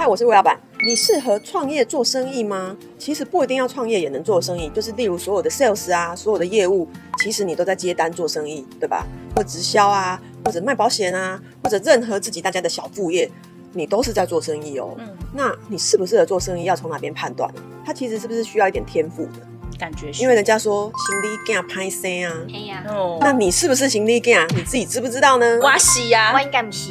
嗨，我是魏老板。你适合创业做生意吗？其实不一定要创业也能做生意，就是例如所有的 sales 啊，所有的业务，其实你都在接单做生意，对吧？或直销啊，或者卖保险啊，或者任何自己大家的小副业，你都是在做生意哦。那你适不适合做生意，要从哪边判断？它其实是不是需要一点天赋的？感觉因为人家说行李囝歹生啊，嘿呀，那你是不是行李囝？你自己知不知道呢？我是呀，我应该不是。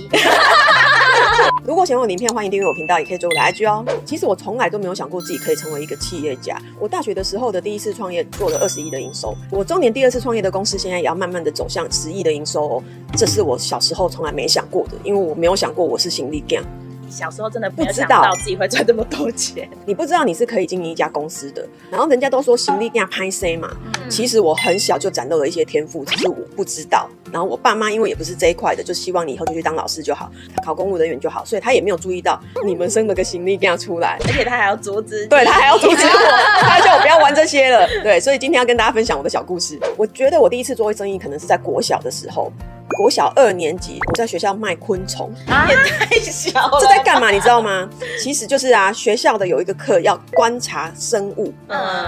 如果喜欢我的影片，欢迎订阅我频道，也可以追我的 IG 哦。其实我从来都没有想过自己可以成为一个企业家。我大学的时候的第一次创业做了20亿的营收，我中年第二次创业的公司现在也要慢慢的走向10亿的营收哦。这是我小时候从来没想过的，因为我没有想过我是行李囝。小时候真的没有想到自己会赚这么多钱。你不知道你是可以经营一家公司的，然后人家都说行李囝歹生嘛。其实我很小就展露了一些天赋，只是我不知道。然后我爸妈因为也不是这一块的，就希望你以后就去当老师就好，考公务人员就好，所以他也没有注意到你们生了个行李囝出来，而且他还要阻止你，对，他还要阻止我，他叫我不要玩这些了。对，所以今天要跟大家分享我的小故事。我觉得我第一次做生意可能是在国小的时候。国小2年级，我在学校卖昆虫，也太小了。这在干嘛？你知道吗？其实就是学校的有一个课要观察生物，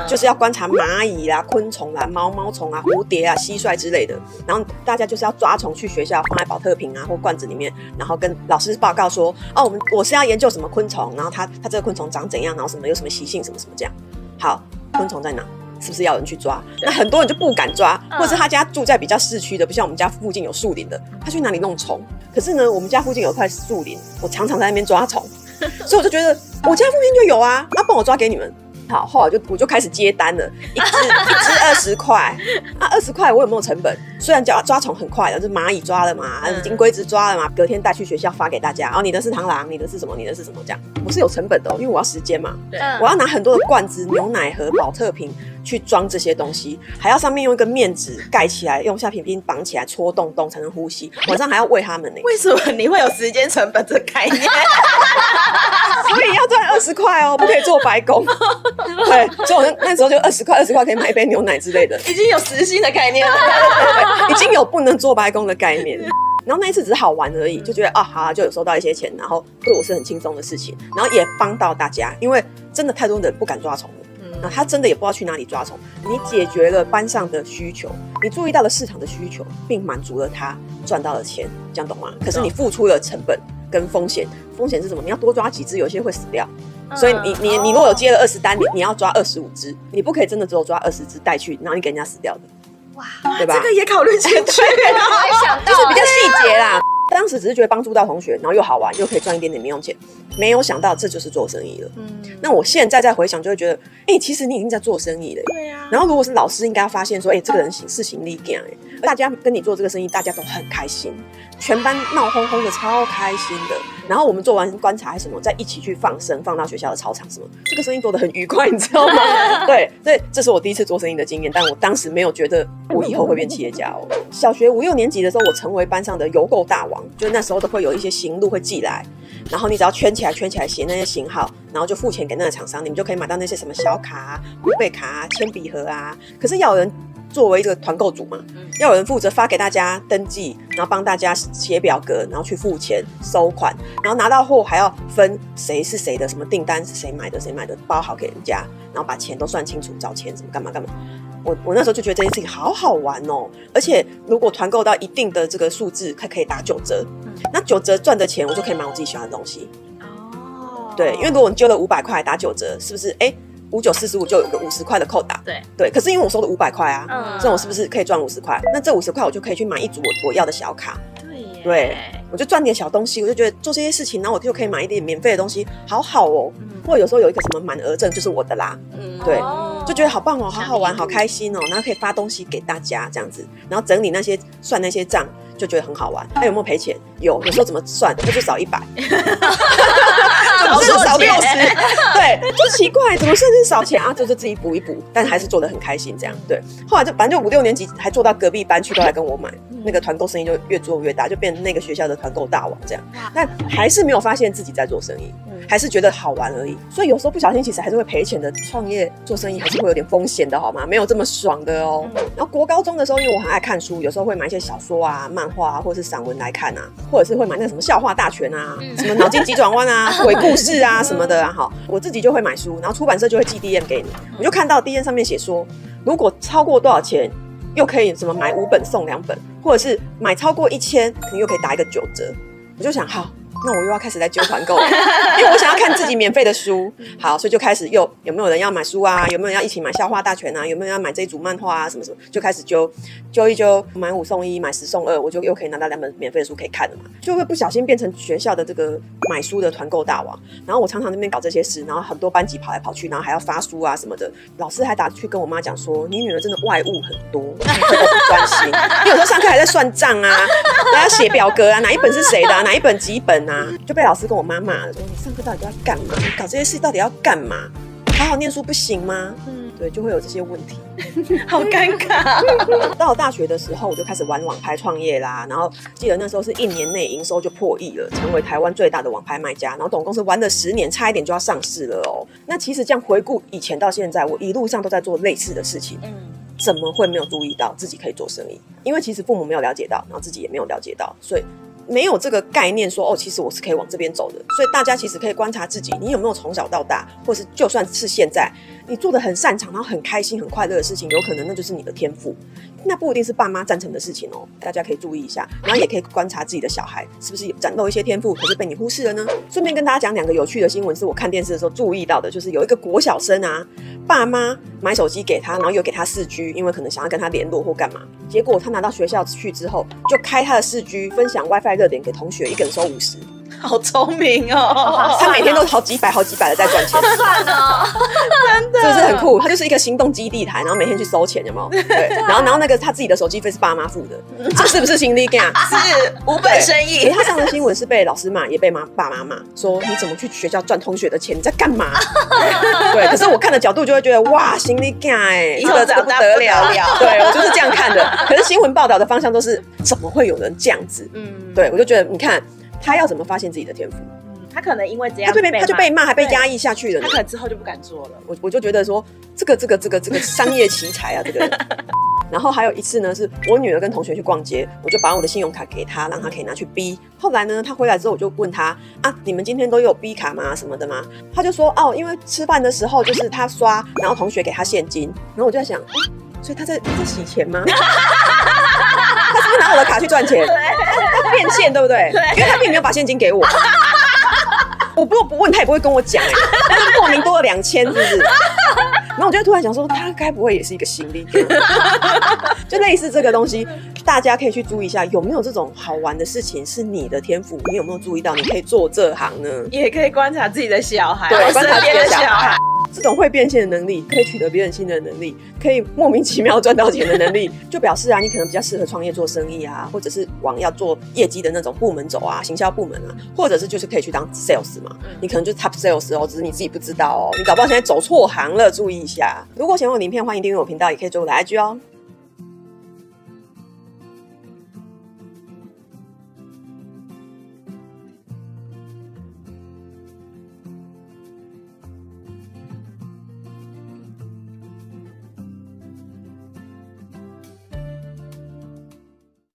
就是要观察蚂蚁啦、昆虫啦、毛虫啊、蝴蝶啊、蟋蟀之类的。然后大家就是要抓虫去学校放在保特瓶啊或罐子里面，然后跟老师报告说，我是要研究什么昆虫，然后它这个昆虫长怎样，然后有什么习性，什么这样。好，昆虫在哪？是不是要人去抓？那很多人就不敢抓，或者是他家住在比较市区的，不像我们家附近有树林的，他去哪里弄虫？可是呢，我们家附近有一块树林，我常常在那边抓虫，所以我就觉得我家附近就有啊，帮我抓给你们。好，后来我就开始接单了，一只20块，20块我有没有成本？虽然抓虫很快的，就是蚂蚁抓了嘛，金龟子抓了嘛，隔天带去学校发给大家。你的是螳螂，你的是什么？你的是什么？这样我是有成本的因为我要时间嘛，我要拿很多的罐子、牛奶盒、保特瓶去装这些东西，还要上面用一个面纸盖起来，用橡皮筋绑起来，戳洞才能呼吸。晚上还要喂它们呢。为什么你会有时间成本这个概念？所以要赚20块哦，不可以做白工。对，所以我那时候就20块可以买一杯牛奶之类的，已经有时薪的概念了，已经有不能做白工的概念。然后那一次只是好玩而已，就觉得好就有收到一些钱，然后对我是很轻松的事情，然后也帮到大家，因为真的太多人不敢抓虫了。那他真的也不知道去哪里抓虫，你解决了班上的需求，你注意到了市场的需求，并满足了他，赚到了钱，这样懂吗？可是你付出了成本跟风险，风险是什么？你要多抓几只，有些会死掉。所以你如果有接了20单，你要抓25只，你不可以真的只有抓20只带去，然后你给人家死掉的。哇，对吧？这个也考虑进去，我还想到，就是比较细节啦。当时只是觉得帮助到同学，然后又好玩，又可以赚一点点零用钱，没有想到这就是做生意了。那我现在再回想，就会觉得，其实你已经在做生意了。对啊。然后如果是老师，应该要发现说，这个人是行李囝，大家跟你做这个生意，大家都很开心，全班闹哄哄的，超开心的。然后我们做完观察还是什么，再一起去放生，放到学校的操场什么，这个生意做得很愉快，你知道吗？对，所以这是我第一次做生意的经验，但我当时没有觉得我以后会变企业家哦。小学5、6年级的时候，我成为班上的邮购大王，就是那时候都会有一些型录会寄来，然后你只要圈起来写那些型号，然后就付钱给那个厂商，你们就可以买到那些什么小卡啊、护贝卡啊、铅笔盒啊。可是要有人作为一个团购组嘛，要有人负责发给大家登记，然后帮大家写表格，然后去付钱收款，然后拿到货还要分谁是谁的，什么订单是谁买的包好给人家，然后把钱都算清楚，找钱什么干嘛。我那时候就觉得这件事情好好玩哦，而且如果团购到一定的这个数字，可以打9折，那9折赚的钱我就可以买我自己喜欢的东西。对，因为如果你揪了500块打9折，是不是5×9=45就有个50块的扣打？对。可是因为我收了500块啊，所以我是不是可以赚50块？那这50块我就可以去买一组我要的小卡。对，我就赚点小东西，我就觉得做这些事情，然后我就可以买一点免费的东西，好好哦。或者有时候有一个什么满额赠就是我的啦，对，就觉得好棒哦，好好玩，好开心哦，然后可以发东西给大家这样子，然后整理算那些账，就觉得很好玩。有没有赔钱？有时候怎么算，那就少100，就少50，对，就奇怪怎么甚至少钱啊，就是自己补一补，但还是做得很开心这样。对，后来就反正就5、6年级还做到隔壁班去都来跟我买，那个团购生意就越做越大，就变成那个学校的团购大王这样。但还是没有发现自己在做生意，还是觉得好玩而已。所以有时候不小心其实还是会赔钱的，创业做生意还是会有点风险的好吗？没有这么爽的哦。然后国高中的时候，因为我很爱看书，有时候会买一些小说啊、漫画啊，或者是散文来看啊，或者是会买那个什么笑话大全啊、什么脑筋急转弯啊、鬼故事啊什么的啊。好，我自己就会买书，然后出版社就会寄 DM 给你，我就看到 DM 上面写说，如果超过多少钱，又可以什么买5本送2本，或者是买超过1000，可能又可以打一个9折。我就想，好，那我又要开始来揪团购了，因为我想要看自己免费的书。好，所以就开始有没有人要买书啊？有没有人要一起买笑话大全啊？有没有人要买这一组漫画啊？什么什么，就开始揪一揪，买5送1，买10送2，我就又可以拿到2本免费的书可以看了嘛，就会不小心变成学校的这个买书的团购大王。然后我常常那边搞这些事，然后很多班级跑来跑去，然后还要发书啊什么的。老师还打去跟我妈讲说，你女儿真的外务很多，功课都不专心，因为有时候上课还在算账啊，还要写表格啊，哪一本是谁的啊，哪一本几本啊，就被老师跟我妈骂了，说你上课到底都要干嘛？你搞这些事到底要干嘛？好好念书不行吗？对，就会有这些问题，好尴尬。到了大学的时候，我就开始玩网拍创业啦。然后记得那时候是1年内营收就破亿了，成为台湾最大的网拍卖家。然后总共是玩了10年，差一点就要上市了哦。那其实这样回顾以前到现在，我一路上都在做类似的事情。怎么会没有注意到自己可以做生意？因为其实父母没有了解到，然后自己也没有了解到，所以没有这个概念说哦，其实我是可以往这边走的。所以大家其实可以观察自己，你有没有从小到大，或是就算是现在，你做的很擅长，然后很开心、很快乐的事情，有可能那就是你的天赋。那不一定是爸妈赞成的事情哦，大家可以注意一下，然后也可以观察自己的小孩是不是有展露一些天赋，可是被你忽视了呢？顺便跟大家讲2个有趣的新闻，是我看电视的时候注意到的，就是有一个国小生啊，爸妈买手机给他，然后又给他4G，因为可能想要跟他联络或干嘛，结果他拿到学校去之后，就开他的4G，分享 WiFi 热点给同学，一个人收50。好聪明哦！他每天都好几百的在赚钱，好赚哦，真的，是不是很酷？他就是一个行动基地台，然后每天去收钱，有没有？对，然后那个他自己的手机费是爸妈付的，这是不是心理干？是5本生意。他上的新闻是被老师骂，也被爸妈骂，说你怎么去学校赚同学的钱？你在干嘛？对，可是我看的角度就会觉得哇，心理干这个不得了，对我就是这样看的。可是新闻报道的方向都是怎么会有人这样子？对我就觉得你看。他要怎么发现自己的天赋？他可能因为这样，他就被骂，还被压抑下去了。他可能之后就不敢做了。我就觉得说，这个商业奇才啊，这个。然后还有一次呢，是我女儿跟同学去逛街，我就把我的信用卡给她，让她可以拿去B。后来呢，她回来之后，我就问她啊，你们今天都有 B 卡吗？什么的吗？她就说哦，因为吃饭的时候就是她刷，然后同学给她现金。然后我就在想，所以她在洗钱吗？他是不是拿我的卡去赚钱？他变现，对不对？因为他并没有把现金给我。我如果不问，他也不会跟我讲但是莫名多了2000，是不是？然后我就突然想说，他该不会也是一个心理？就类似这个东西，大家可以去注意一下，有没有这种好玩的事情是你的天赋？你有没有注意到你可以做这行呢？也可以观察自己的小孩，对，观察自己的小孩。这种会变现的能力，可以取得别人信任的能力，可以莫名其妙赚到钱的能力，就表示啊，你可能比较适合创业做生意啊，或者是往要做业绩的那种部门走啊，行销部门啊，或者是就是可以去当 sales 嘛，你可能就是 top sales 哦，只是你自己不知道哦，你搞不好现在走错行了，注意一下。如果喜欢我的影片，欢迎订阅我频道，也可以追我的 IG 哦。